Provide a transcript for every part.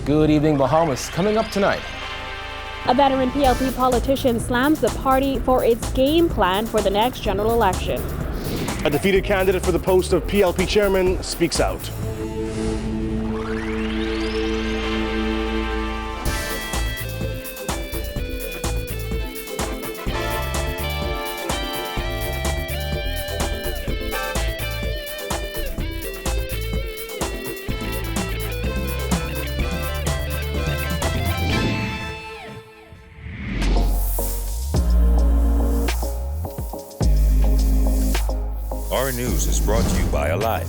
Good evening, Bahamas. Coming up tonight. A veteran PLP politician slams the party for its game plan for the next general election. A defeated candidate for the post of PLP Chairman speaks out. Our news is brought to you by Alive.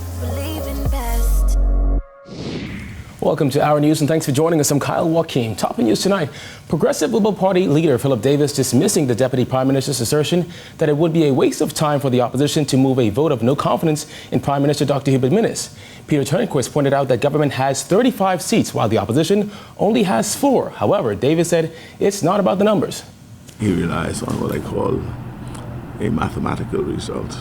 Welcome to Our News and thanks for joining us. I'm Kyle Joachim. Topping news tonight, Progressive Liberal Party leader Phillip dismissing the Deputy Prime Minister's assertion that it would be a waste of time for the opposition to move a vote of no confidence in Prime Minister Dr. Hubert Minnis. Peter Turnquist pointed out that government has 35 seats while the opposition only has 4. However, Davis said it's not about the numbers. He relies on what I call a mathematical result.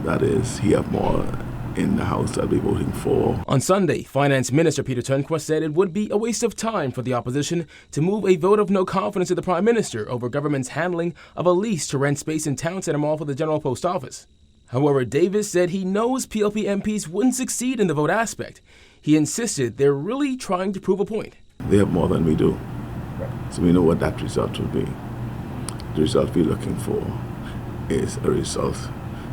That is, he have more in the House that we're voting for. On Sunday, Finance Minister Peter Turnquist said it would be a waste of time for the opposition to move a vote of no confidence in the Prime Minister over government's handling of a lease to rent space in Town Center Mall for the General Post Office. However, Davis said he knows PLP MPs wouldn't succeed in the vote aspect. He insisted they're really trying to prove a point. They have more than we do. So we know what that result will be. The result we're looking for is a result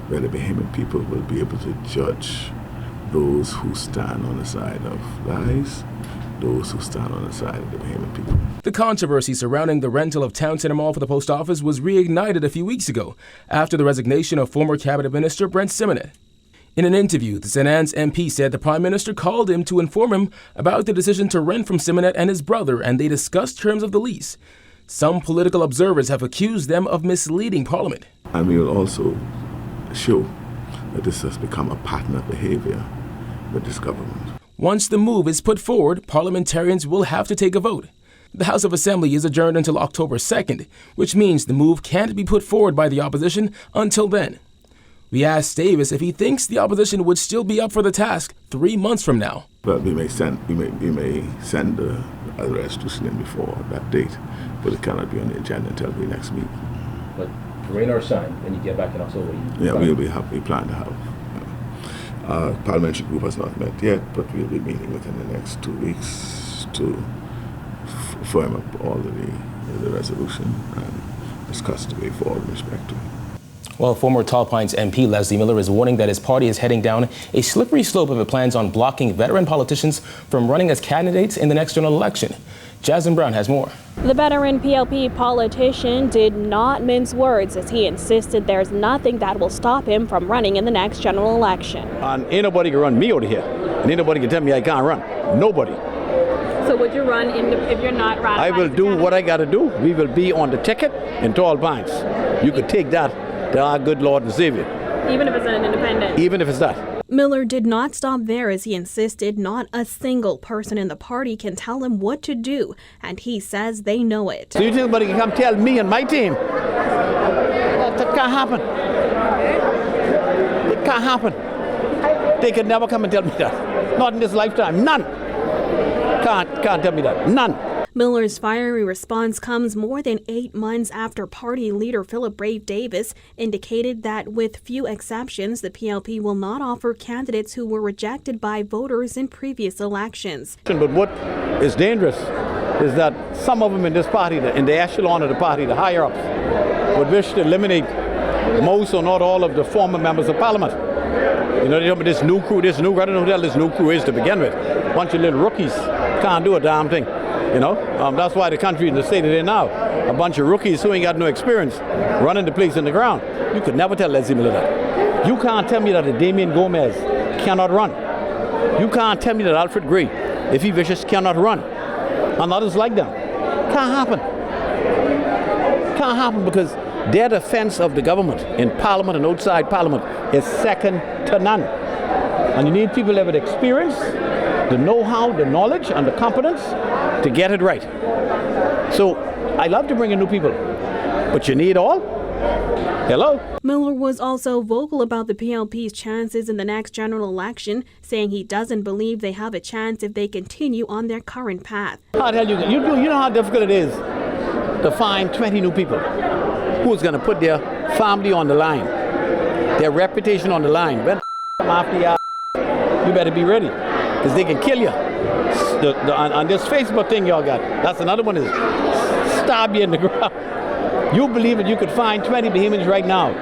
where the Bahamian people will be able to judge those who stand on the side of lies, those who stand on the side of the Bahamian people. The controversy surrounding the rental of Town Center Mall for the post office was reignited a few weeks ago after the resignation of former Cabinet Minister Brent Simonet. In an interview, the St. Anne's MP said the Prime Minister called him to inform him about the decision to rent from Simonet and his brother, and they discussed terms of the lease. Some political observers have accused them of misleading Parliament. And we will also show that this has become a pattern of behavior with this government. Once the move is put forward, parliamentarians will have to take a vote. The House of Assembly is adjourned until October 2nd, which means the move can't be put forward by the opposition until then. We asked Davis if he thinks the opposition would still be up for the task 3 months from now. Well, we may send a resolution in before that date, but it cannot be on the agenda until we next meet. But rain or shine, when you get back in October? We plan to have. Parliamentary group has not met yet, but we'll be meeting within the next 2 weeks to firm up all of the resolution and discuss the way forward in respect to it. Well, former Tall Pines MP Leslie Miller is warning that his party is heading down a slippery slope if it plans on blocking veteran politicians from running as candidates in the next general election. Jasmine Brown has more. The veteran PLP politician did not mince words as he insisted there's nothing that will stop him from running in the next general election. And ain't nobody can run me out of here. And ain't nobody can tell me I can't run. Nobody. So would you run if you're not running? I will do what I got to do. We will be on the ticket in Tall Pines. You could take that to our good Lord and Savior. Even if it's an independent? Even if it's that. Miller did not stop there as he insisted not a single person in the party can tell him what to do, and he says they know it. So you think somebody can come tell me and my team? That can't happen. It can't happen. They could never come and tell me that. Not in this lifetime. None. Can't tell me that. None. Miller's fiery response comes more than 8 months after party leader Phillip Davis indicated that with few exceptions, the PLP will not offer candidates who were rejected by voters in previous elections. But what is dangerous is that some of them in this party, in the echelon of the party, the higher ups, would wish to eliminate most or not all of the former members of Parliament. You know, this new crew, I don't know who the hell this new crew is to begin with. A bunch of little rookies can't do a damn thing. You know, that's why the country in the state it is now. A bunch of rookies who ain't got no experience running the place in the ground. You could never tell Leslie Miller that. You can't tell me that a Damien Gomez cannot run. You can't tell me that Alfred Gray, if he wishes, cannot run. And others like them. Can't happen. Can't happen because their defense of the government in Parliament and outside Parliament is second to none. And you need people that have experience, the know-how, the knowledge, and the competence to get it right. So I love to bring in new people, but you need all. Hello? Miller was also vocal about the PLP's chances in the next general election, saying he doesn't believe they have a chance if they continue on their current path. How the hell you know how difficult it is to find 20 new people who's going to put their family on the line, their reputation on the line. When after you better be ready, because they can kill you. On this Facebook thing y'all got, that's another one, is stab you in the ground. You believe that you could find 20 Bahamians right now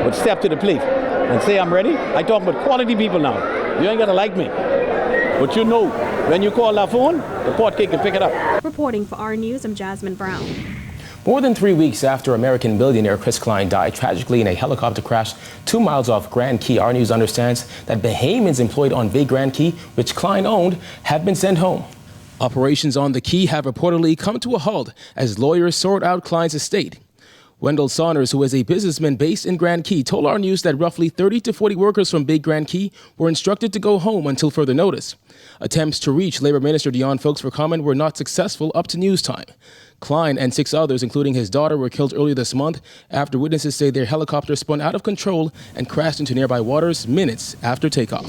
would step to the plate and say, I'm ready? I talk about quality people now. You ain't got to like me. But you know, when you call that phone, the port kid can pick it up. Reporting for our News, I'm Jasmine Brown. More than 3 weeks after American billionaire Chris Klein died tragically in a helicopter crash 2 miles off Grand Key, our news understands that Bahamians employed on Big Grand Key, which Klein owned, have been sent home. Operations on the Key have reportedly come to a halt as lawyers sort out Klein's estate. Wendell Saunders, who is a businessman based in Grand Key, told our news that roughly 30 to 40 workers from Big Grand Key were instructed to go home until further notice. Attempts to reach Labor Minister Dion Folks for comment were not successful up to news time. Klein and 6 others, including his daughter, were killed earlier this month after witnesses say their helicopter spun out of control and crashed into nearby waters minutes after takeoff.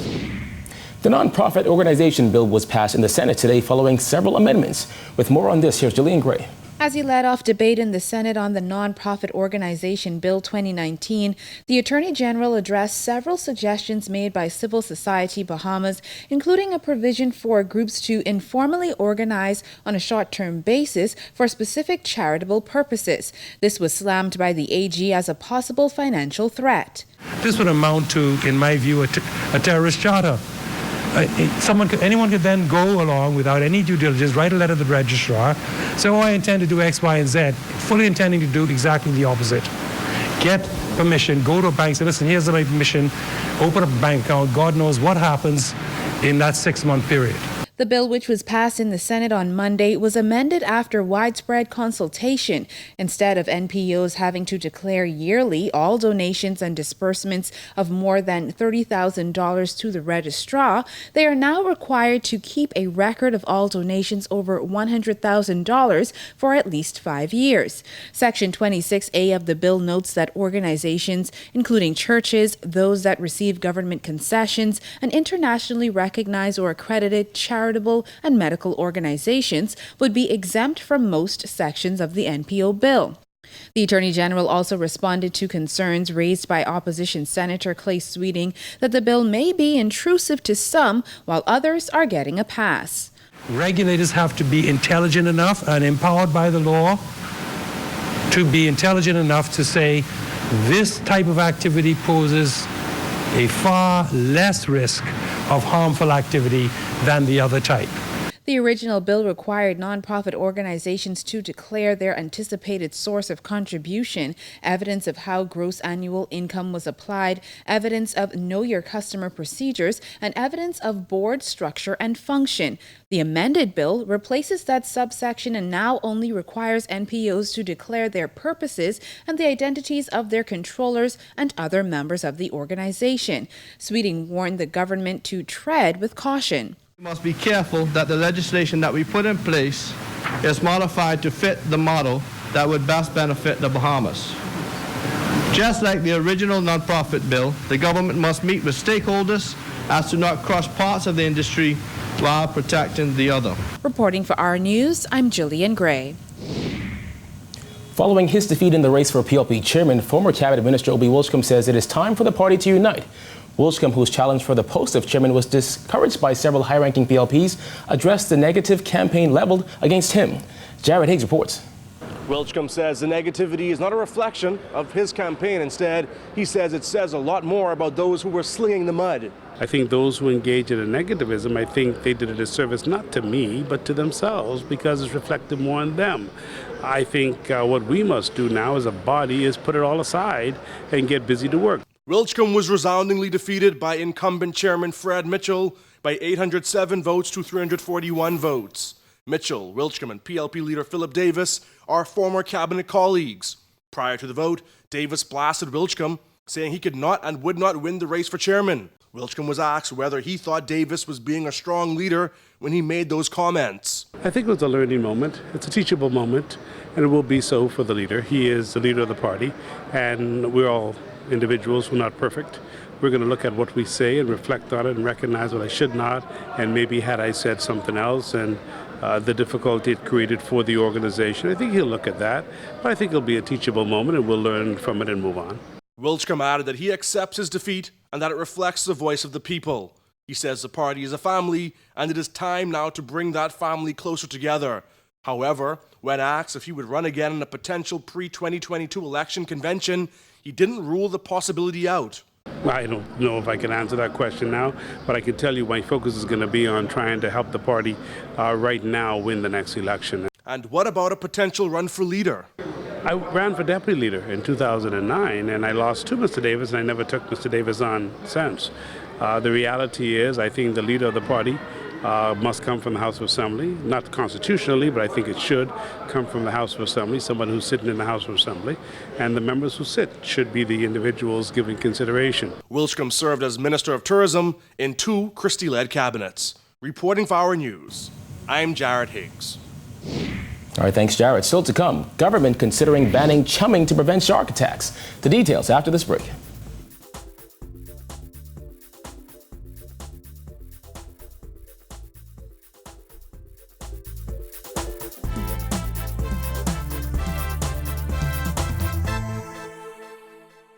The nonprofit organization bill was passed in the Senate today following several amendments. With more on this, here's Jillian Gray. As he led off debate in the Senate on the Nonprofit Organization Bill 2019, the Attorney General addressed several suggestions made by civil society Bahamas, including a provision for groups to informally organize on a short-term basis for specific charitable purposes. This was slammed by the AG as a possible financial threat. This would amount to, in my view, a terrorist charter. Anyone could then go along without any due diligence, write a letter to the registrar, say, oh, I intend to do X, Y, and Z, fully intending to do exactly the opposite. Get permission, go to a bank, say, listen, here's my permission, open up a bank account, God knows what happens in that 6-month period. The bill, which was passed in the Senate on Monday, was amended after widespread consultation. Instead of NPOs having to declare yearly all donations and disbursements of more than $30,000 to the registrar, they are now required to keep a record of all donations over $100,000 for at least 5 years. Section 26A of the bill notes that organizations, including churches, those that receive government concessions, and internationally recognized or accredited charitable and medical organizations would be exempt from most sections of the NPO bill. The Attorney General also responded to concerns raised by opposition Senator Clay Sweeting that the bill may be intrusive to some while others are getting a pass. Regulators have to be intelligent enough and empowered by the law to be intelligent enough to say this type of activity poses a far less risk of harmful activity than the other type. The original bill required nonprofit organizations to declare their anticipated source of contribution, evidence of how gross annual income was applied, evidence of know your customer procedures, and evidence of board structure and function. The amended bill replaces that subsection and now only requires NPOs to declare their purposes and the identities of their controllers and other members of the organization. Sweeting warned the government to tread with caution. We must be careful that the legislation that we put in place is modified to fit the model that would best benefit the Bahamas. Just like the original nonprofit bill, the government must meet with stakeholders as to not crush parts of the industry while protecting the other. Reporting for our News, I'm Jillian Gray. Following his defeat in the race for PLP Chairman, former Cabinet Minister Obi Wilchcombe says it is time for the party to unite. Wilchcombe, whose challenge for the post of chairman was discouraged by several high-ranking PLPs, addressed the negative campaign leveled against him. Jared Higgs reports. Wilchcombe says the negativity is not a reflection of his campaign. Instead, he says it says a lot more about those who were slinging the mud. I think those who engage in a negativism, I think they did a disservice not to me, but to themselves, because it's reflected more on them. I think what we must do now as a body is put it all aside and get busy to work. Wilchcombe was resoundingly defeated by incumbent Chairman Fred Mitchell by 807 votes to 341 votes. Mitchell, Wilchcombe, and PLP leader Phillip Davis are former cabinet colleagues. Prior to the vote, Davis blasted Wilchcombe, saying he could not and would not win the race for chairman. Wilchcombe was asked whether he thought Davis was being a strong leader when he made those comments. I think it was a learning moment. It's a teachable moment, and it will be so for the leader. He is the leader of the party, and we're all individuals who are not perfect. We're going to look at what we say and reflect on it and recognize what I should not, and maybe had I said something else, and the difficulty it created for the organization. I think he'll look at that, but I think it'll be a teachable moment, and we'll learn from it and move on. Wilchcombe added that he accepts his defeat and that it reflects the voice of the people. He says the party is a family and it is time now to bring that family closer together. However, when asked if he would run again in a potential pre-2022 election convention, he didn't rule the possibility out. I don't know if I can answer that question now, but I can tell you my focus is going to be on trying to help the party right now win the next election. And what about a potential run for leader? I ran for deputy leader in 2009, and I lost to Mr. Davis, and I never took Mr. Davis on since. The reality is, I think the leader of the party must come from the House of Assembly, not constitutionally, but I think it should come from the House of Assembly, someone who's sitting in the House of Assembly, and the members who sit should be the individuals given consideration. Wilchcombe served as Minister of Tourism in 2 Christie-led cabinets. Reporting for Our News, I'm Jared Higgs. All right, thanks, Jared. Still to come, government considering banning chumming to prevent shark attacks. The details after this break.